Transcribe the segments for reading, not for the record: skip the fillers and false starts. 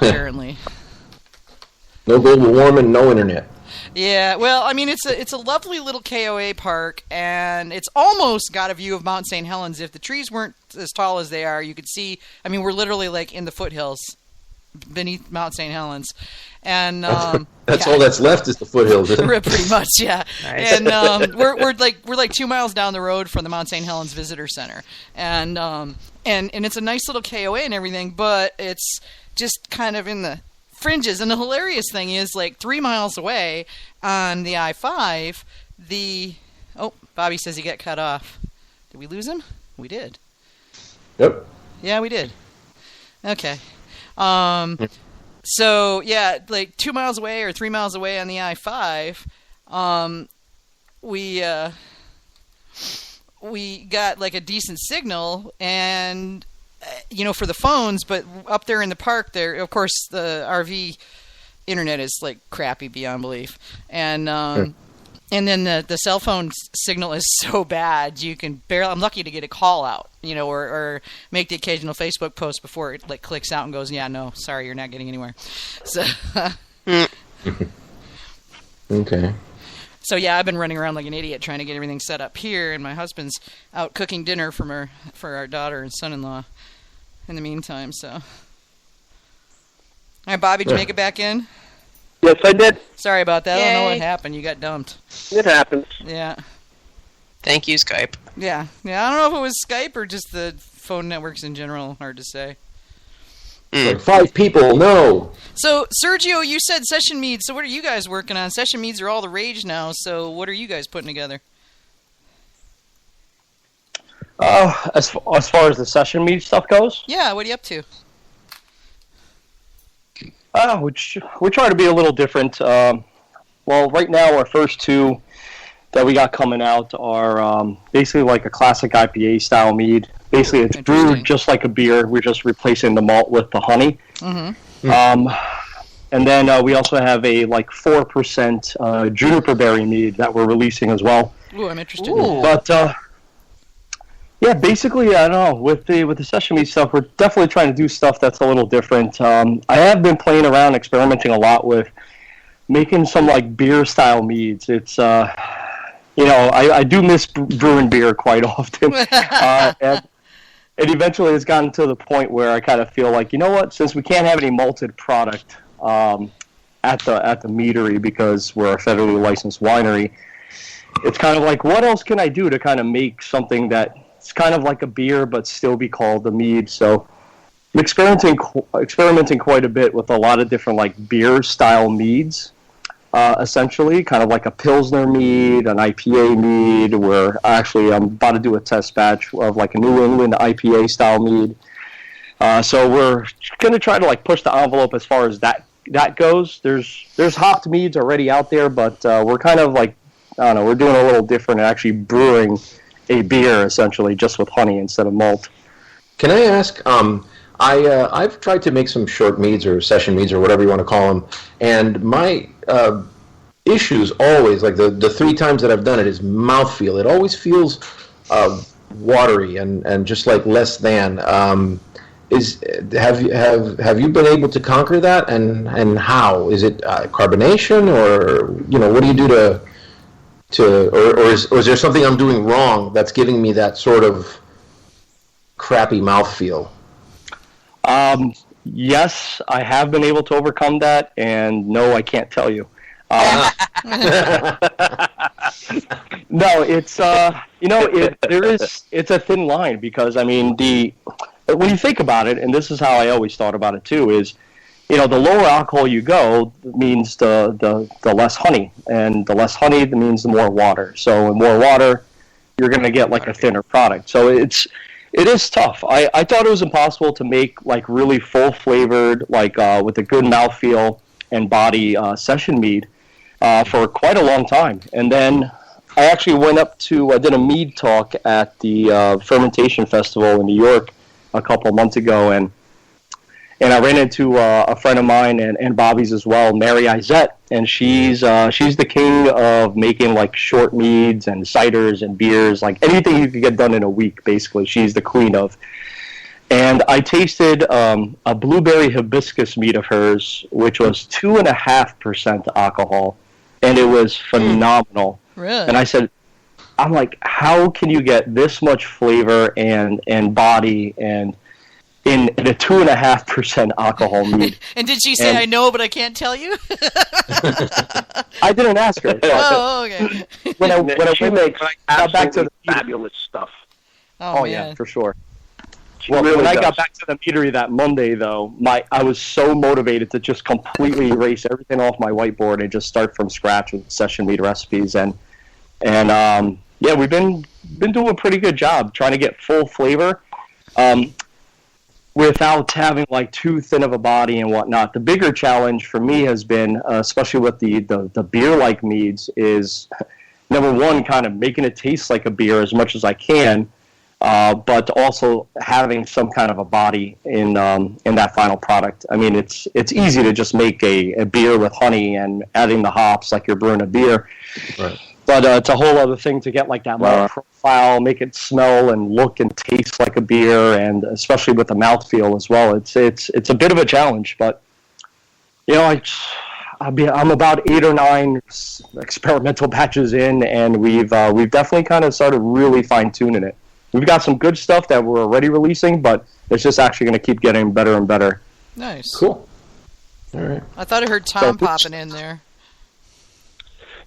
apparently. No global warming, no internet. Yeah, well, I mean, it's a lovely little KOA park, and it's almost got a view of Mount St. Helens. If the trees weren't as tall as they are, you could see. I mean, we're literally like in the foothills beneath Mount St. Helens, and that's all that's left is the foothills, isn't it? Pretty much, yeah. Nice. And we're like 2 miles down the road from the Mount St. Helens Visitor Center, and it's a nice little KOA and everything, but it's just kind of in the fringes. And the hilarious thing is, like 3 miles away on the I-5, Bobby says he got cut off. Did we lose him? We did. Yep. Yeah, we did. Okay. So yeah, like 2 miles away or 3 miles away on the I-5, we got like a decent signal, and for the phones, but up there in the park, there, of course, the RV internet is like crappy beyond belief, and then the cell phone signal is so bad you can barely. I'm lucky to get a call out, or make the occasional Facebook post before it like clicks out and goes, yeah, no, sorry, you're not getting anywhere. So. Okay. So yeah, I've been running around like an idiot trying to get everything set up here, and my husband's out cooking dinner for our daughter and son-in-law in the meantime. So, all right, Bobby, did you make it back in? Yes, I did. Sorry about that. Yay. I don't know what happened. You got dumped. It happens. Yeah. Thank you, Skype. Yeah. I don't know if it was Skype or just the phone networks in general. Hard to say. Like 5 people, no. So, Sergio, you said session meads. So what are you guys working on? Session meads are all the rage now. So what are you guys putting together? As far as the session mead stuff goes? Yeah, what are you up to? We try to be a little different. Well, right now our first 2 that we got coming out are basically like a classic IPA style mead. Basically, it's brewed just like a beer. We're just replacing the malt with the honey. Mm-hmm. And then we also have a like 4% juniper berry mead that we're releasing as well. Ooh, I'm interested. Ooh. But yeah, basically, I don't know. With the session mead stuff, we're definitely trying to do stuff that's a little different. I have been playing around, experimenting a lot with making some like beer style meads. It's I do miss brewing beer quite often. And eventually it's gotten to the point where I kind of feel like, you know what, since we can't have any malted product at the meadery because we're a federally licensed winery, it's kind of like, what else can I do to kind of make something that's kind of like a beer but still be called a mead? So I'm experimenting quite a bit with a lot of different like beer style meads. Essentially, kind of like a Pilsner mead, an IPA mead, where actually I'm about to do a test batch of like a New England IPA style mead. So we're going to try to like push the envelope as far as that goes. There's hopped meads already out there, but we're kind of like, I don't know, we're doing a little different and actually brewing a beer essentially just with honey instead of malt. Can I ask, I've tried to make some short meads or session meads or whatever you want to call them, and my issues always, like the 3 times that I've done it, is mouthfeel. It always feels watery and just like less than. Have you been able to conquer that, and how? Is it carbonation, or what do you do or is there something I'm doing wrong that's giving me that sort of crappy mouthfeel? Yes, I have been able to overcome that, and no, I can't tell you. No, it's it's a thin line, because I mean when you think about it, and this is how I always thought about it too, is the lower alcohol you go means the less honey, and the less honey means the more water. So with more water, you're going to get like a thinner product. So it is tough. I thought it was impossible to make like really full flavored, like with a good mouthfeel and body session mead for quite a long time. And then I actually I did a mead talk at the Fermentation Festival in New York a couple of months ago, and I ran into a friend of mine and Bobby's as well, Mary Izette, and she's the king of making like short meads and ciders and beers, like anything you could get done in a week, basically. She's the queen of. And I tasted a blueberry hibiscus mead of hers, which was 2.5% alcohol, and it was phenomenal. Really? And I said, I'm like, how can you get this much flavor and body and in a 2.5% alcohol mead? And did she say, I know, but I can't tell you? I didn't ask her. Oh, okay. When I got back to the fabulous stuff. Oh, yeah, for sure. Well, when really I does. got back to the meadery that Monday, though, I was so motivated to just completely erase everything off my whiteboard and just start from scratch with session mead recipes. And yeah, we've been doing a pretty good job trying to get full flavor without having like too thin of a body and whatnot. The bigger challenge for me has been, especially with the beer-like meads, is number one, kind of making it taste like a beer as much as I can. But also having some kind of a body in that final product. I mean, it's easy to just make a beer with honey and adding the hops like you're brewing a beer. Right. But it's a whole other thing to get like that malt profile, make it smell and look and taste like a beer, and especially with the mouthfeel as well. It's a bit of a challenge, but you know, I'm about 8 or 9 experimental batches in, and we've definitely kind of started really fine tuning it. We've got some good stuff that we're already releasing, but it's just actually going to keep getting better and better. Nice. Cool. All right. I thought I heard Tom popping in there.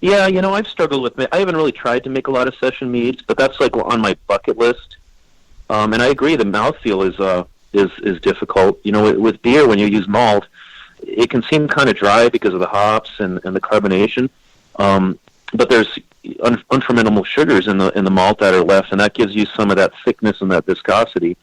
Yeah, you know, I've struggled with it. I haven't really tried to make a lot of session meads, but that's like on my bucket list. And I agree, the mouthfeel is difficult. You know, with beer, when you use malt, it can seem kind of dry because of the hops and the carbonation. But there's unfermentable sugars in the malt that are left, and that gives you some of that thickness and that viscosity.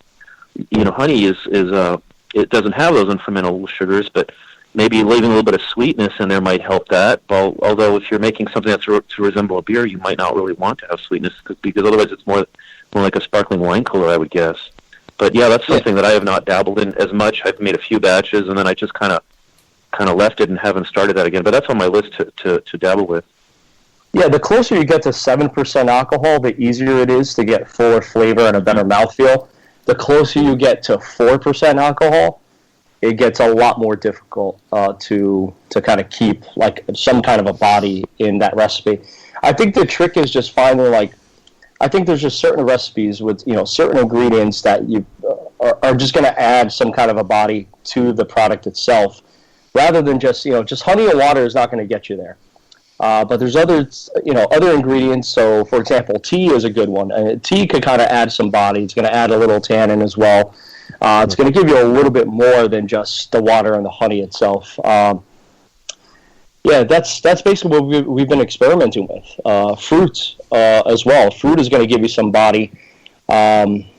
You know, honey it doesn't have those unfermentable sugars, but maybe leaving a little bit of sweetness in there might help that. Although if you're making something that's to resemble a beer, you might not really want to have sweetness because otherwise it's more like a sparkling wine cooler, I would guess. But yeah, that's something that I have not dabbled in as much. I've made a few batches, and then I just kind of left it and haven't started that again. But that's on my list to dabble with. Yeah, the closer you get to 7% alcohol, the easier it is to get fuller flavor and a better mouthfeel. The closer you get to 4% alcohol, it gets a lot more difficult to kind of keep like some kind of a body in that recipe. I think the trick is just finding I think there's just certain recipes with certain ingredients that you are just going to add some kind of a body to the product itself, rather than just honey and water is not going to get you there. But there's other ingredients. So, for example, tea is a good one. Tea could kind of add some body. It's going to add a little tannin as well. It's going to give you a little bit more than just the water and the honey itself. Yeah, that's basically what we've been experimenting with. Fruit as well. Fruit is going to give you some body. I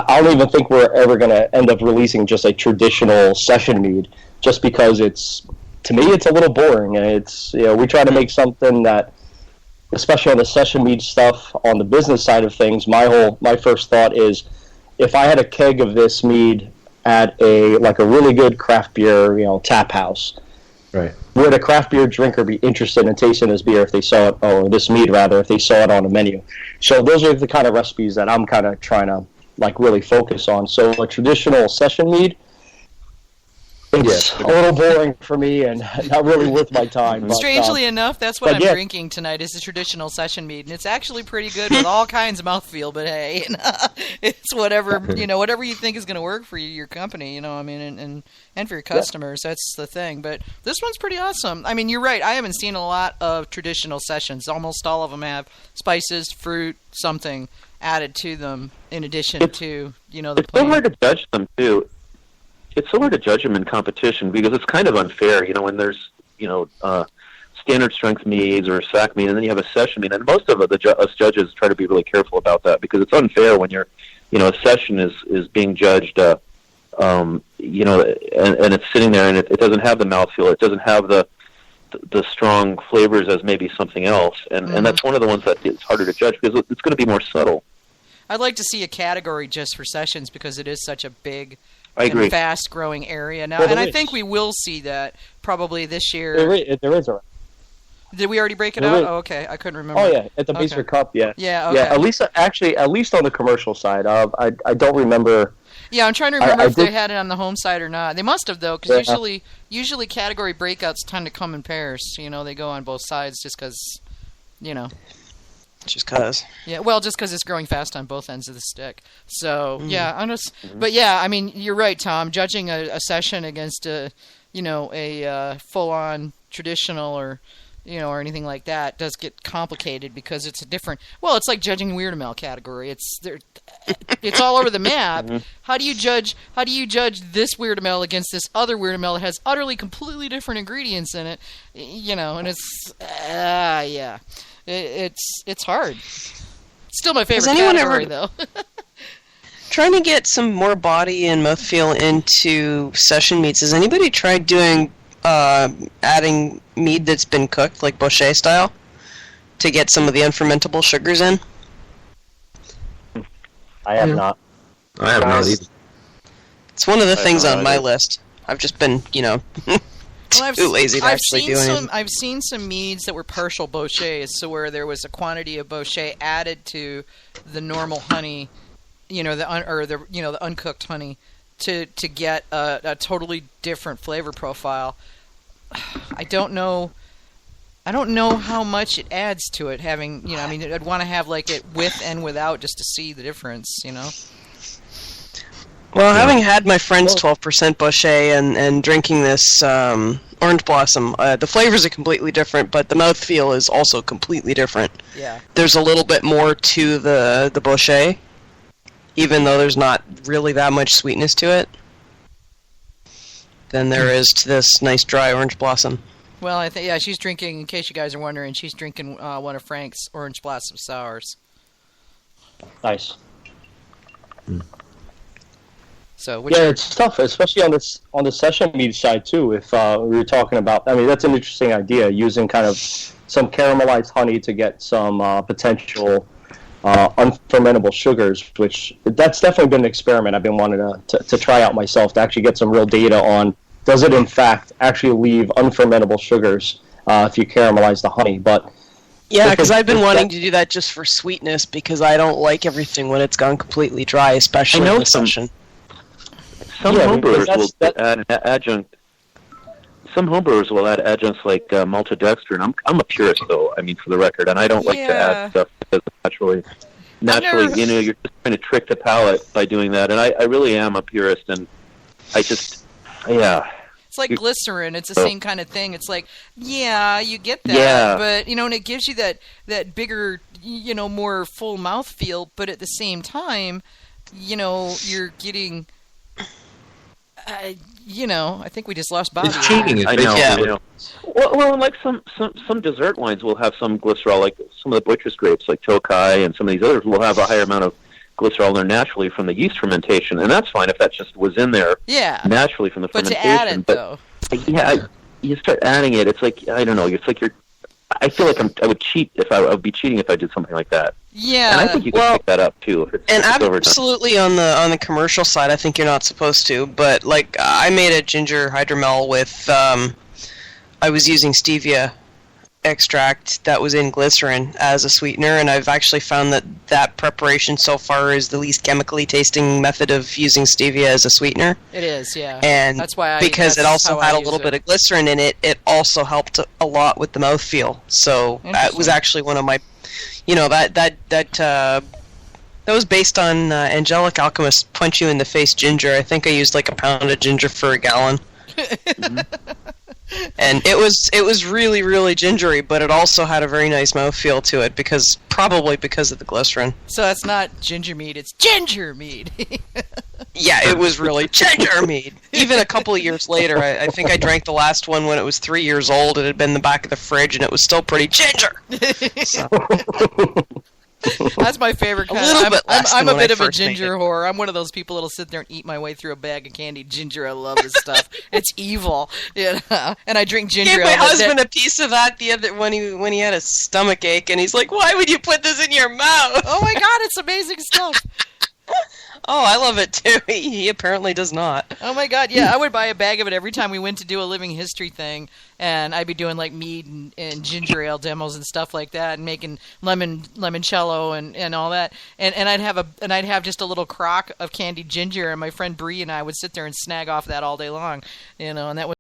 don't even think we're ever going to end up releasing just a traditional session mead, just because to me it's a little boring. We try to make something that, especially on the session mead stuff, on the business side of things, my first thought is, if I had a keg of this mead at a really good craft beer, tap house, right, would a craft beer drinker be interested in tasting this beer if they saw it, or this mead rather, if they saw it on the menu? So those are the kind of recipes that I'm kind of trying to really focus on. So a traditional session mead, it's a little boring for me and not really worth my time. But, strangely enough, that's what I'm drinking tonight, is a traditional session mead, and it's actually pretty good with all kinds of mouthfeel. But hey, it's whatever whatever you think is going to work for your company. And for your customers. That's the thing. But this one's pretty awesome. I mean, you're right. I haven't seen a lot of traditional sessions. Almost all of them have spices, fruit, something added to them in addition to the. It's so hard to judge them too. It's so hard to judge them in competition because it's kind of unfair, when there's, standard strength meads or a sack mead, and then you have a session mead. And most of us judges try to be really careful about that because it's unfair when you're, a session is being judged, and it's sitting there and it doesn't have the mouthfeel, it doesn't have the strong flavors as maybe something else, and that's one of the ones that it's harder to judge because it's going to be more subtle. I'd like to see a category just for sessions because it is such a big. I agree. Fast-growing area now, and I think we will see that probably this year. There is already. Did we already break it Really? out? Oh, okay. I couldn't remember. Oh yeah, at the Macer Cup, yeah. Yeah, okay. Yeah, at least on the commercial side. I don't remember. Yeah, I'm trying to remember I if they did- had it on the home side or not. They must have, though, because Yeah. usually category breakouts tend to come in pairs. You know, they go on both sides just because, you know. Just cause. Yeah, well, just because it's growing fast on both ends of the stick. So, yeah, I'm just... But, yeah, I mean, you're right, Tom. Judging a session against a full-on traditional or anything like that does get complicated because it's a different... Well, it's like judging Weirdamel category. It's all over the map. How do you judge this Weirdamel against this other Weirdamel that has utterly, completely different ingredients in it? And it's... yeah. It's hard. Still my favorite category, though. Trying to get some more body and mouthfeel into session meats. Has anybody tried doing adding mead that's been cooked, like Bochet style, to get some of the unfermentable sugars in? I have not. I have not either. It's one of the things know on my either. list. I've just been, too lazy to actually do anything. I've seen some meads that were partial Bochet's, so where there was a quantity of Bochet added to the normal honey, the uncooked honey, to get a totally different flavor profile. I don't know how much it adds to it. Having, I'd want to have like it with and without just to see the difference. Well, having had my friend's 12% Bochet and drinking this Orange Blossom, the flavors are completely different, but the mouthfeel is also completely different. Yeah. There's a little bit more to the Bochet, even though there's not really that much sweetness to it, than there is to this nice dry Orange Blossom. Well, I think she's drinking. In case you guys are wondering, she's drinking one of Frank's Orange Blossom sours. Nice. So, It's tough, especially on the session mead side too. If we were talking about, that's an interesting idea, using kind of some caramelized honey to get some potential unfermentable sugars. Which that's definitely been an experiment I've been wanting to try out myself, to actually get some real data on, does it in fact actually leave unfermentable sugars if you caramelize the honey? But yeah, because I've been wanting to do that just for sweetness, because I don't like everything when it's gone completely dry, especially in the session. Some homebrewers will add an adjunct. Some homebrewers will add adjuncts like maltodextrin. I'm a purist, though. I mean, for the record, and I don't like to add stuff because naturally, you're just trying to trick the palate by doing that. And I really am a purist, and I just, It's like glycerin. It's the same kind of thing. It's like, you get that, but and it gives you that bigger, more full mouthfeel. But at the same time, you're getting. I think we just lost Bobby. It's cheating. I know. Well, like some dessert wines will have some glycerol, like some of the butcher's grapes, like Tokai, and some of these others will have a higher amount of glycerol in there naturally from the yeast fermentation, and that's fine if that just was in there naturally from the fermentation. But to add it, though. Yeah, you start adding it, it's like, I don't know, it's like I feel like I would cheat I would be cheating if I did something like that. Yeah. And I think you can pick that up too. If it's Absolutely on the commercial side, I think you're not supposed to. But like, I made a ginger hydromel with, I was using stevia extract that was in glycerin as a sweetener, and I've actually found that preparation so far is the least chemically tasting method of using stevia as a sweetener. It is, yeah. And that's why because it also had a little bit of glycerin in it, it also helped a lot with the mouthfeel. So that was actually one of my, that was based on Angelic Alchemist Punch You in the Face ginger. I think I used like a pound of ginger for a gallon. And it was really, really gingery, but it also had a very nice mouthfeel to it, probably because of the glycerin. So that's not ginger mead, it's ginger mead. Yeah, it was really ginger mead. Even a couple of years later, I think I drank the last one when it was 3 years old. It had been in the back of the fridge, and it was still pretty ginger. So. That's my favorite kind. I'm a bit of a ginger whore. I'm one of those people that'll sit there and eat my way through a bag of candied ginger. I love this stuff. It's evil, and I drink ginger. Gave my husband a piece of that the other when he had a stomach ache, and he's like, "Why would you put this in your mouth?" Oh my God, it's amazing stuff. Oh, I love it too. He apparently does not. Oh my god, yeah, I would buy a bag of it every time we went to do a living history thing, and I'd be doing like mead and ginger ale demos and stuff like that, and making limoncello and all that, and I'd have just a little crock of candied ginger, and my friend Bree and I would sit there and snag off that all day long, and that was